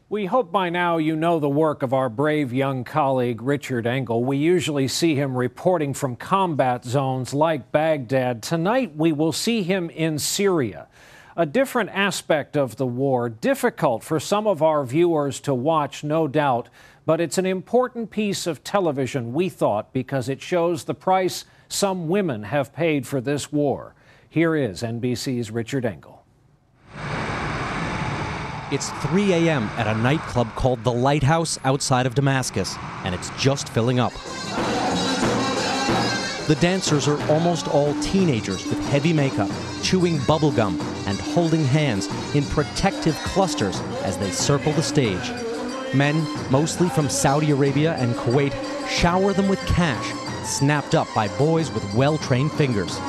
We hope by now you know the work of our brave young colleague, Richard Engel. We usually see him reporting from combat zones like Baghdad. Tonight, we will see him in Syria. A different aspect of the war, difficult for some of our viewers to watch, no doubt, but it's an important piece of television, we thought, because it shows the price some women have paid for this war. Here is NBC's Richard Engel. It's 3 a.m. at a nightclub called The Lighthouse outside of Damascus, and it's just filling up. The dancers are almost all teenagers with heavy makeup, chewing bubble gum and holding hands in protective clusters as they circle the stage. Men, mostly from Saudi Arabia and Kuwait, shower them with cash, snapped up by boys with well-trained fingers.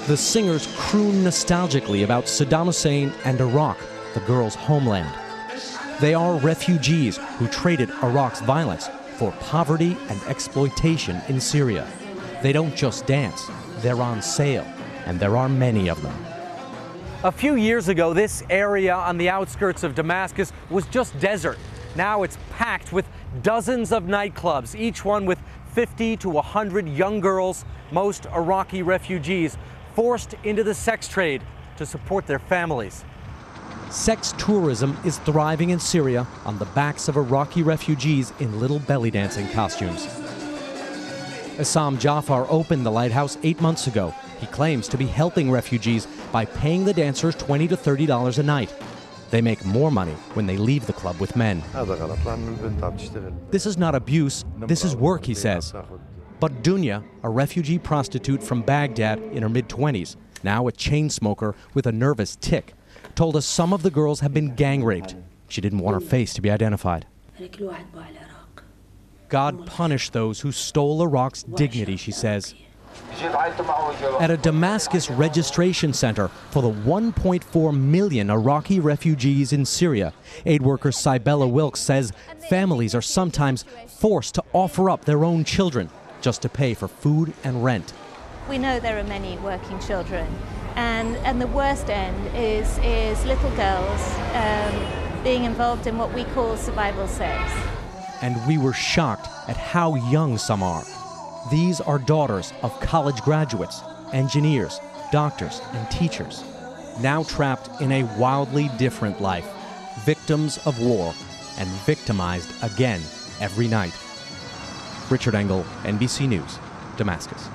The singers croon nostalgically about Saddam Hussein and Iraq, the girls' homeland. They are refugees who traded Iraq's violence for poverty and exploitation in Syria. They don't just dance, they're on sale, and there are many of them. A few years ago, this area on the outskirts of Damascus was just desert. Now it's packed with dozens of nightclubs, each one with 50 to 100 young girls, most Iraqi refugees, forced into the sex trade to support their families. Sex tourism is thriving in Syria on the backs of Iraqi refugees in little belly dancing costumes. Assam Jafar opened the Lighthouse 8 months ago. He claims to be helping refugees by paying the dancers $20 to $30 a night. They make more money when they leave the club with men. This is not abuse, this is work, he says. But Dunya, a refugee prostitute from Baghdad in her mid-20s, now a chain smoker with a nervous tic, told us some of the girls have been gang raped. She didn't want her face to be identified. God punished those who stole Iraq's dignity, she says. At a Damascus registration center for the 1.4 million Iraqi refugees in Syria, aid worker Cybella Wilkes says families are sometimes forced to offer up their own children just to pay for food and rent. We know there are many working children, and the worst end is little girls being involved in what we call survival sex. And we were shocked at how young some are. These are daughters of college graduates, engineers, doctors, and teachers, now trapped in a wildly different life, victims of war, and victimized again every night. Richard Engel, NBC News, Damascus.